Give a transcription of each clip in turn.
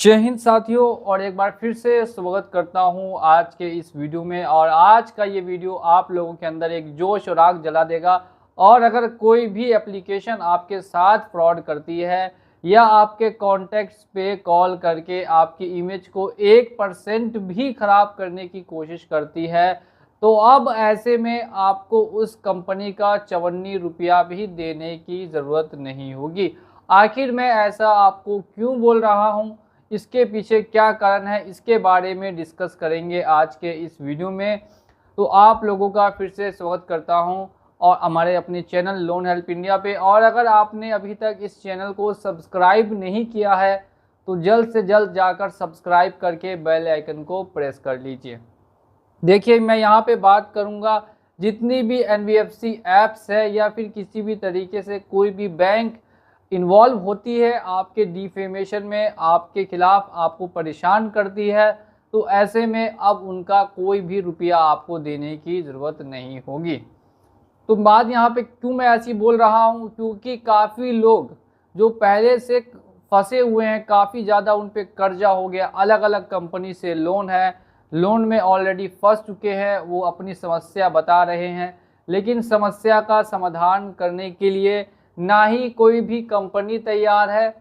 जय हिंद साथियों, और एक बार फिर से स्वागत करता हूं आज के इस वीडियो में। और आज का ये वीडियो आप लोगों के अंदर एक जोश और आग जला देगा। और अगर कोई भी एप्लीकेशन आपके साथ फ्रॉड करती है या आपके कॉन्टैक्ट्स पे कॉल करके आपकी इमेज को 1% भी ख़राब करने की कोशिश करती है, तो अब ऐसे में आपको उस कंपनी का 54 रुपया भी देने की ज़रूरत नहीं होगी। आखिर मैं ऐसा आपको क्यों बोल रहा हूँ, इसके पीछे क्या कारण है, इसके बारे में डिस्कस करेंगे आज के इस वीडियो में। तो आप लोगों का फिर से स्वागत करता हूं और हमारे अपने चैनल लोन हेल्प इंडिया पे। और अगर आपने अभी तक इस चैनल को सब्सक्राइब नहीं किया है तो जल्द से जल्द जाकर सब्सक्राइब करके बेल आइकन को प्रेस कर लीजिए। देखिए, मैं यहाँ पे बात करूँगा जितनी भी एनबीएफसी ऐप्स है या फिर किसी भी तरीके से कोई भी बैंक इन्वॉल्व होती है आपके डिफेमेशन में, आपके खिलाफ आपको परेशान करती है, तो ऐसे में अब उनका कोई भी रुपया आपको देने की ज़रूरत नहीं होगी। तो बात यहाँ पे क्यों मैं ऐसी बोल रहा हूँ, क्योंकि काफ़ी लोग जो पहले से फंसे हुए हैं, काफ़ी ज़्यादा उन पे कर्जा हो गया, अलग अलग कंपनी से लोन है, लोन में ऑलरेडी फंस चुके हैं, वो अपनी समस्या बता रहे हैं। लेकिन समस्या का समाधान करने के लिए ना ही कोई भी कंपनी तैयार है,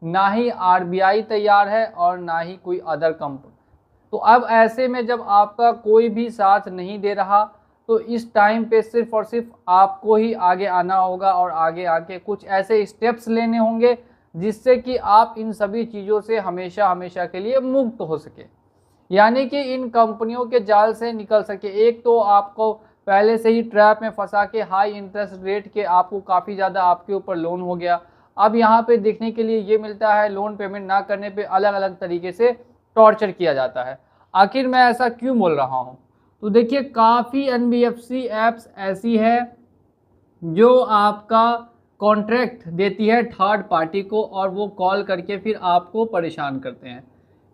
ना ही आरबीआई तैयार है, और ना ही कोई अदर कंपनी। तो अब ऐसे में जब आपका कोई भी साथ नहीं दे रहा, तो इस टाइम पे सिर्फ और सिर्फ आपको ही आगे आना होगा और आगे आके कुछ ऐसे स्टेप्स लेने होंगे जिससे कि आप इन सभी चीज़ों से हमेशा हमेशा के लिए मुक्त हो सके, यानी कि इन कंपनियों के जाल से निकल सके। एक तो आपको पहले से ही ट्रैप में फंसा के हाई इंटरेस्ट रेट के आपको काफ़ी ज़्यादा आपके ऊपर लोन हो गया। अब यहाँ पे देखने के लिए ये मिलता है, लोन पेमेंट ना करने पे अलग अलग तरीके से टॉर्चर किया जाता है। आखिर मैं ऐसा क्यों बोल रहा हूँ, तो देखिए, काफ़ी एनबीएफसी ऐप्स ऐसी है जो आपका कॉन्ट्रैक्ट देती है थर्ड पार्टी को, और वो कॉल करके फिर आपको परेशान करते हैं।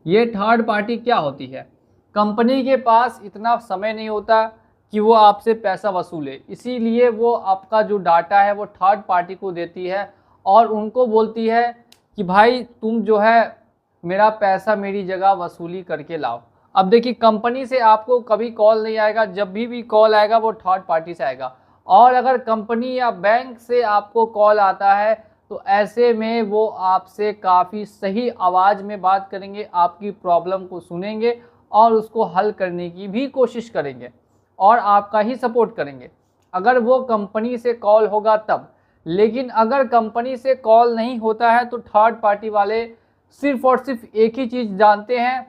ये थर्ड पार्टी क्या होती है? कंपनी के पास इतना समय नहीं होता कि वो आपसे पैसा वसूले, इसीलिए वो आपका जो डाटा है वो थर्ड पार्टी को देती है और उनको बोलती है कि भाई तुम जो है मेरा पैसा मेरी जगह वसूली करके लाओ। अब देखिए, कंपनी से आपको कभी कॉल नहीं आएगा, जब भी कॉल आएगा वो थर्ड पार्टी से आएगा। और अगर कंपनी या बैंक से आपको कॉल आता है तो ऐसे में वो आपसे काफ़ी सही आवाज़ में बात करेंगे, आपकी प्रॉब्लम को सुनेंगे और उसको हल करने की भी कोशिश करेंगे और आपका ही सपोर्ट करेंगे, अगर वो कंपनी से कॉल होगा तब। लेकिन अगर कंपनी से कॉल नहीं होता है तो थर्ड पार्टी वाले सिर्फ और सिर्फ एक ही चीज़ जानते हैं,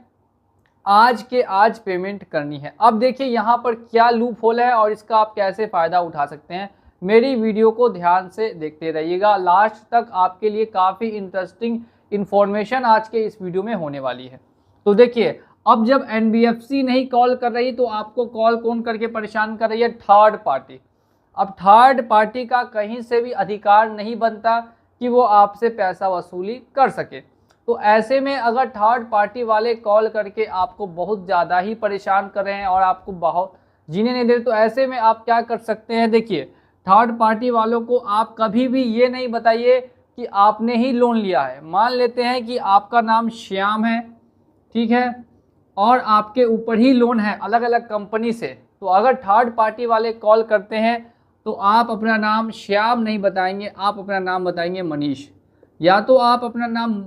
आज के आज पेमेंट करनी है। अब देखिए यहाँ पर क्या लूप होल है और इसका आप कैसे फ़ायदा उठा सकते हैं। मेरी वीडियो को ध्यान से देखते रहिएगा, लास्ट तक आपके लिए काफ़ी इंटरेस्टिंग इन्फॉर्मेशन आज के इस वीडियो में होने वाली है। तो देखिए, अब जब एनबीएफसी नहीं कॉल कर रही तो आपको कॉल कौन करके परेशान कर रही है? Third party. अब थर्ड पार्टी का कहीं से भी अधिकार नहीं बनता कि वो आपसे पैसा वसूली कर सके। तो ऐसे में अगर थर्ड पार्टी वाले कॉल करके आपको बहुत ज़्यादा ही परेशान कर रहे हैं और आपको बहुत जीने नहीं दे रहे, तो ऐसे में आप क्या कर सकते हैं? देखिए, थर्ड पार्टी वालों को आप कभी भी ये नहीं बताइए कि आपने ही लोन लिया है। मान लेते हैं कि आपका नाम श्याम है, ठीक है, और आपके ऊपर ही लोन है अलग अलग कंपनी से, तो अगर थर्ड पार्टी वाले कॉल करते हैं तो आप अपना नाम श्याम नहीं बताएंगे, आप अपना नाम बताएंगे मनीष। या तो आप अपना नाम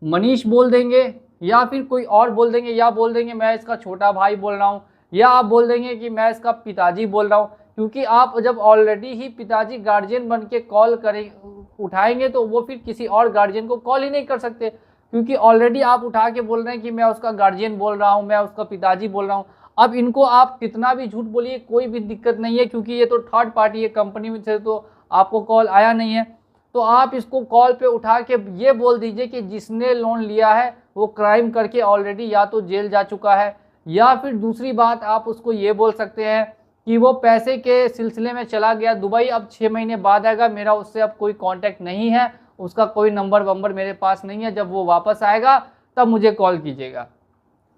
मनीष बोल देंगे या फिर कोई और बोल देंगे, या बोल देंगे मैं इसका छोटा भाई बोल रहा हूँ, या आप बोल देंगे कि मैं इसका पिताजी बोल रहा हूँ। क्योंकि आप जब ऑलरेडी ही पिताजी गार्जियन बन के कॉल करें उठाएंगे तो वो फिर किसी और गार्जियन को कॉल ही नहीं कर सकते, क्योंकि ऑलरेडी आप उठा के बोल रहे हैं कि मैं उसका गार्जियन बोल रहा हूँ, मैं उसका पिताजी बोल रहा हूँ। अब इनको आप कितना भी झूठ बोलिए कोई भी दिक्कत नहीं है, क्योंकि ये तो थर्ड पार्टी है, कंपनी में से तो आपको कॉल आया नहीं है। तो आप इसको कॉल पे उठा के ये बोल दीजिए कि जिसने लोन लिया है वो क्राइम करके ऑलरेडी या तो जेल जा चुका है, या फिर दूसरी बात आप उसको ये बोल सकते हैं कि वो पैसे के सिलसिले में चला गया दुबई, अब 6 महीने बाद आएगा, मेरा उससे अब कोई कांटेक्ट नहीं है, उसका कोई नंबर वंबर मेरे पास नहीं है, जब वो वापस आएगा तब मुझे कॉल कीजिएगा।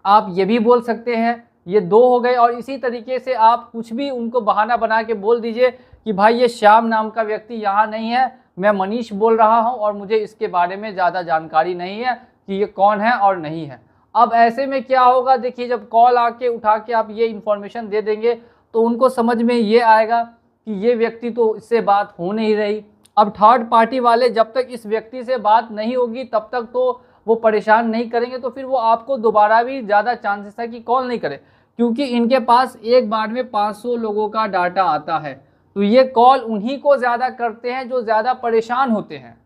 आप ये भी बोल सकते हैं। ये 2 हो गए। और इसी तरीके से आप कुछ भी उनको बहाना बना के बोल दीजिए कि भाई ये श्याम नाम का व्यक्ति यहाँ नहीं है, मैं मनीष बोल रहा हूँ और मुझे इसके बारे में ज़्यादा जानकारी नहीं है, कि ये कौन है और नहीं है। अब ऐसे में क्या होगा, देखिए जब कॉल आके उठा के आप ये इन्फॉर्मेशन दे देंगे तो उनको समझ में ये आएगा कि ये व्यक्ति तो इससे बात हो नहीं रही। अब थर्ड पार्टी वाले जब तक इस व्यक्ति से बात नहीं होगी तब तक तो वो परेशान नहीं करेंगे, तो फिर वो आपको दोबारा भी ज़्यादा चांसेस है कि कॉल नहीं करे, क्योंकि इनके पास एक बार में 500 लोगों का डाटा आता है। तो ये कॉल उन्हीं को ज़्यादा करते हैं जो ज़्यादा परेशान होते हैं।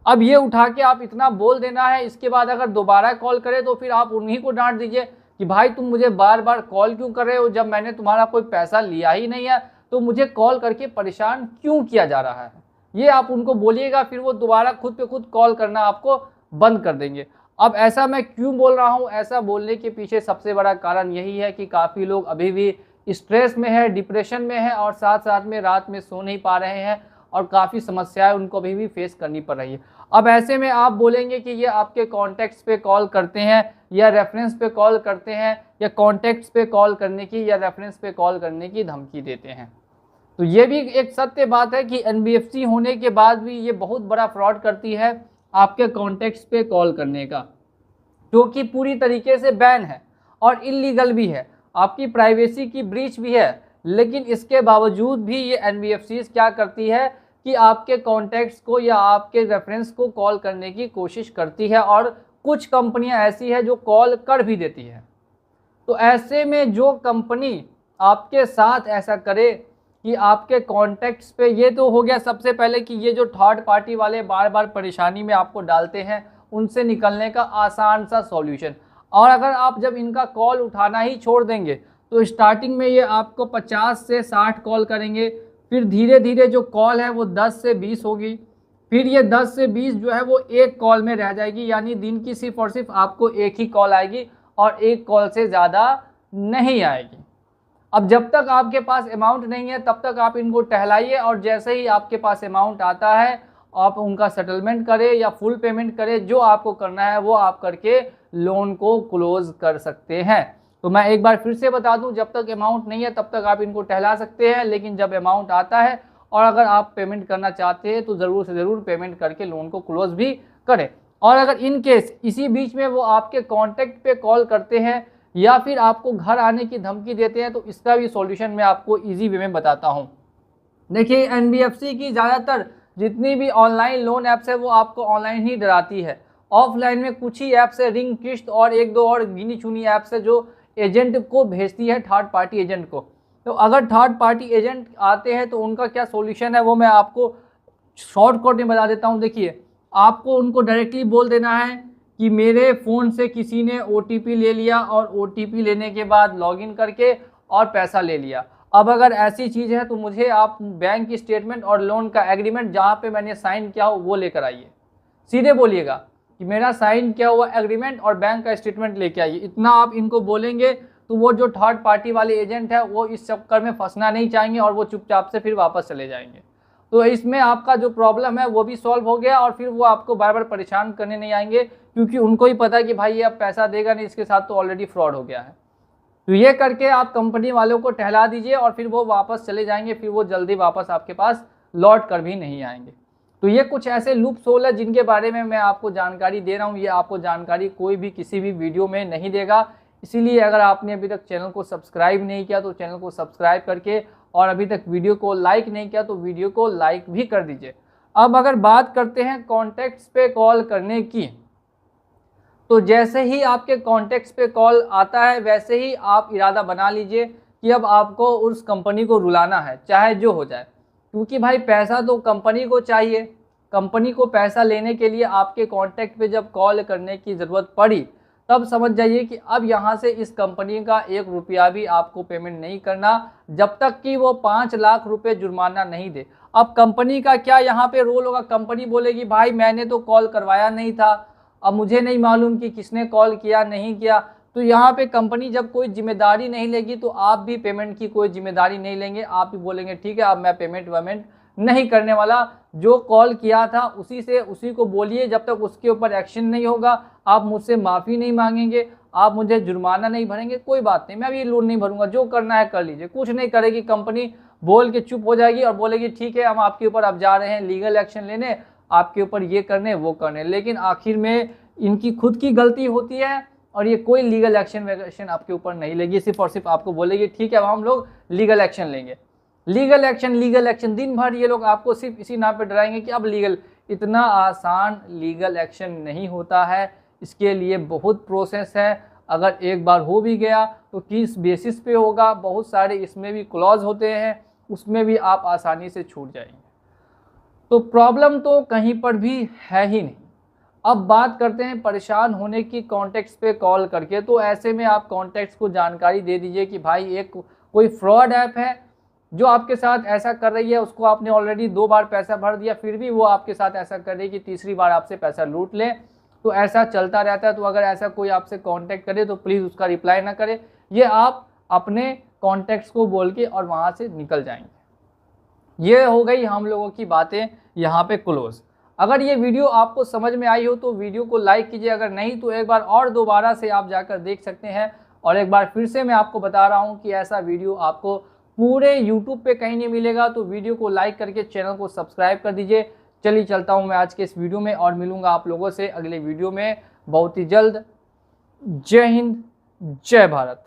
अब ये उठा के आप इतना बोल देना है, इसके बाद अगर दोबारा कॉल करे तो फिर आप उन्हीं को डांट दीजिए कि भाई तुम मुझे बार बार कॉल क्यों कर रहे हो, जब मैंने तुम्हारा कोई पैसा लिया ही नहीं है तो मुझे कॉल करके परेशान क्यों किया जा रहा है। ये आप उनको बोलिएगा, फिर वो दोबारा खुद पे खुद कॉल करना आपको बंद कर देंगे। अब ऐसा मैं क्यों बोल रहा हूँ, ऐसा बोलने के पीछे सबसे बड़ा कारण यही है कि काफ़ी लोग अभी भी स्ट्रेस में है, डिप्रेशन में है और साथ साथ में रात में सो नहीं पा रहे हैं और काफ़ी समस्याएं उनको अभी भी फेस करनी पड़ रही है। अब ऐसे में आप बोलेंगे कि ये आपके कॉन्टैक्ट्स पे कॉल करते हैं या रेफरेंस पे कॉल करते हैं या कॉन्टैक्ट्स पे कॉल करने की या रेफरेंस पे कॉल करने की धमकी देते हैं। तो ये भी एक सत्य बात है कि एनबीएफसी होने के बाद भी ये बहुत बड़ा फ्रॉड करती है आपके कॉन्टैक्ट्स पे कॉल करने का, जो कि पूरी तरीके से बैन है और इलीगल भी है, आपकी प्राइवेसी की ब्रीच भी है। लेकिन इसके बावजूद भी ये एनबीएफसीज क्या करती है कि आपके कॉन्टैक्ट्स को या आपके रेफरेंस को कॉल करने की कोशिश करती है और कुछ कंपनियां ऐसी है जो कॉल कर भी देती है। तो ऐसे में जो कंपनी आपके साथ ऐसा करे कि आपके कॉन्टैक्ट्स पे, ये तो हो गया सबसे पहले कि ये जो थर्ड पार्टी वाले बार बार परेशानी में आपको डालते हैं उनसे निकलने का आसान सा सॉल्यूशन। और अगर आप जब इनका कॉल उठाना ही छोड़ देंगे तो स्टार्टिंग में ये आपको 50 से 60 कॉल करेंगे, फिर धीरे धीरे जो कॉल है वो 10 से 20 होगी, फिर ये 10 से 20 जो है वो एक कॉल में रह जाएगी, यानी दिन की सिर्फ और सिर्फ आपको एक ही कॉल आएगी और एक कॉल से ज़्यादा नहीं आएगी। अब जब तक आपके पास अमाउंट नहीं है तब तक आप इनको टहलाइए और जैसे ही आपके पास अमाउंट आता है आप उनका सेटलमेंट करें या फुल पेमेंट करें, जो आपको करना है वो आप करके लोन को क्लोज कर सकते हैं। तो मैं एक बार फिर से बता दूं, जब तक अमाउंट नहीं है तब तक आप इनको टहला सकते हैं, लेकिन जब अमाउंट आता है और अगर आप पेमेंट करना चाहते हैं तो ज़रूर से ज़रूर पेमेंट करके लोन को क्लोज भी करें। और अगर इन केस इसी बीच में वो आपके कॉन्टैक्ट पे कॉल करते हैं या फिर आपको घर आने की धमकी देते हैं तो इसका भी सॉल्यूशन मैं आपको ईजी वे में बताता हूँ। देखिए एनबीएफसी की ज़्यादातर जितनी भी ऑनलाइन लोन ऐप्स है वो आपको ऑनलाइन ही डराती है। ऑफलाइन में कुछ ही ऐप्स है, रिंग, किश्त और एक दो और गिनी चुनी ऐप्स है जो एजेंट को भेजती है, थर्ड पार्टी एजेंट को। तो अगर थर्ड पार्टी एजेंट आते हैं तो उनका क्या सॉल्यूशन है वो मैं आपको शॉर्टकट में बता देता हूँ। देखिए आपको उनको डायरेक्टली बोल देना है कि मेरे फ़ोन से किसी ने ओटीपी ले लिया और ओटीपी लेने के बाद लॉगिन करके और पैसा ले लिया। अब अगर ऐसी चीज़ है तो मुझे आप बैंक की स्टेटमेंट और लोन का एग्रीमेंट जहाँ पे मैंने साइन किया हो वो लेकर आइए। सीधे बोलिएगा कि मेरा साइन किया हुआ एग्रीमेंट और बैंक का स्टेटमेंट लेके आइए। इतना आप इनको बोलेंगे तो वो जो थर्ड पार्टी वाले एजेंट है वो इस चक्कर में फंसना नहीं चाहेंगे और वो चुपचाप से फिर वापस चले जाएंगे। तो इसमें आपका जो प्रॉब्लम है वो भी सॉल्व हो गया और फिर वो आपको बार बार परेशान करने नहीं आएंगे, क्योंकि उनको ही पता है कि भाई ये अब पैसा देगा नहीं, इसके साथ तो ऑलरेडी फ्रॉड हो गया है। तो ये करके आप कंपनी वालों को टहला दीजिए और फिर वो वापस चले जाएंगे, फिर वो जल्दी वापस आपके पास लौट कर भी नहीं आएंगे। तो ये कुछ ऐसे लूप्स होल है जिनके बारे में मैं आपको जानकारी दे रहा हूँ। ये आपको जानकारी कोई भी किसी भी वीडियो में नहीं देगा, इसीलिए अगर आपने अभी तक चैनल को सब्सक्राइब नहीं किया तो चैनल को सब्सक्राइब करके, और अभी तक वीडियो को लाइक नहीं किया तो वीडियो को लाइक भी कर दीजिए। अब अगर बात करते हैं कॉन्टैक्ट्स पे कॉल करने की, तो जैसे ही आपके कॉन्टैक्ट्स पे कॉल आता है वैसे ही आप इरादा बना लीजिए कि अब आपको उस कंपनी को रुलाना है, चाहे जो हो जाए, क्योंकि भाई पैसा तो कंपनी को चाहिए। कंपनी को पैसा लेने के लिए आपके कॉन्टैक्ट पे जब कॉल करने की ज़रूरत पड़ी तब समझ जाइए कि अब यहाँ से इस कंपनी का 1 रुपया भी आपको पेमेंट नहीं करना जब तक कि वो 5 लाख रुपए जुर्माना नहीं दे। अब कंपनी का क्या यहाँ पे रोल होगा, कंपनी बोलेगी भाई मैंने तो कॉल करवाया नहीं था, अब मुझे नहीं मालूम कि किसने कॉल किया नहीं किया। तो यहाँ पे कंपनी जब कोई जिम्मेदारी नहीं लेगी तो आप भी पेमेंट की कोई जिम्मेदारी नहीं लेंगे, आप भी बोलेंगे ठीक है अब मैं पेमेंट वेमेंट नहीं करने वाला, जो कॉल किया था उसी को बोलिए, जब तक उसके ऊपर एक्शन नहीं होगा आप मुझसे माफ़ी नहीं मांगेंगे, आप मुझे जुर्माना नहीं भरेंगे, कोई बात नहीं, मैं भी लोन नहीं भरूंगा, जो करना है कर लीजिए। कुछ नहीं करेगी कंपनी, बोल के चुप हो जाएगी और बोलेगी ठीक है हम आपके ऊपर अब जा रहे हैं लीगल एक्शन लेने, आपके ऊपर ये करने वो करने। लेकिन आखिर में इनकी खुद की गलती होती है और ये कोई लीगल एक्शन आपके ऊपर नहीं लेगी, सिर्फ और सिर्फ आपको बोलेगी ठीक है अब हम लोग लीगल एक्शन लेंगे। लीगल एक्शन दिन भर ये लोग आपको सिर्फ इसी नाम पे डराएंगे कि अब लीगल। इतना आसान लीगल एक्शन नहीं होता है, इसके लिए बहुत प्रोसेस है। अगर एक बार हो भी गया तो किस बेसिस पे होगा, बहुत सारे इसमें भी क्लॉज होते हैं, उसमें भी आप आसानी से छूट जाएंगे। तो प्रॉब्लम तो कहीं पर भी है ही नहीं। अब बात करते हैं परेशान होने की कॉन्टेक्ट्स पे कॉल करके। तो ऐसे में आप कॉन्टेक्ट्स को जानकारी दे दीजिए कि भाई एक कोई फ्रॉड ऐप है जो आपके साथ ऐसा कर रही है, उसको आपने ऑलरेडी 2 बार पैसा भर दिया, फिर भी वो आपके साथ ऐसा कर रही है कि तीसरी बार आपसे पैसा लूट ले। तो ऐसा चलता रहता है। तो अगर ऐसा कोई आपसे कांटेक्ट करे तो प्लीज़ उसका रिप्लाई ना करें, ये आप अपने कॉन्टेक्ट्स को बोल के और वहाँ से निकल जाएंगे। ये हो गई हम लोगों की बातें यहाँ पे क्लोज। अगर ये वीडियो आपको समझ में आई हो तो वीडियो को लाइक कीजिए, अगर नहीं तो एक बार और दोबारा से आप जाकर देख सकते हैं। और एक बार फिर से मैं आपको बता रहा हूँ कि ऐसा वीडियो आपको पूरे YouTube पे कहीं नहीं मिलेगा। तो वीडियो को लाइक करके चैनल को सब्सक्राइब कर दीजिए। चलिए चलता हूँ मैं आज के इस वीडियो में और मिलूंगा आप लोगों से अगले वीडियो में बहुत ही जल्द। जय हिंद, जय भारत।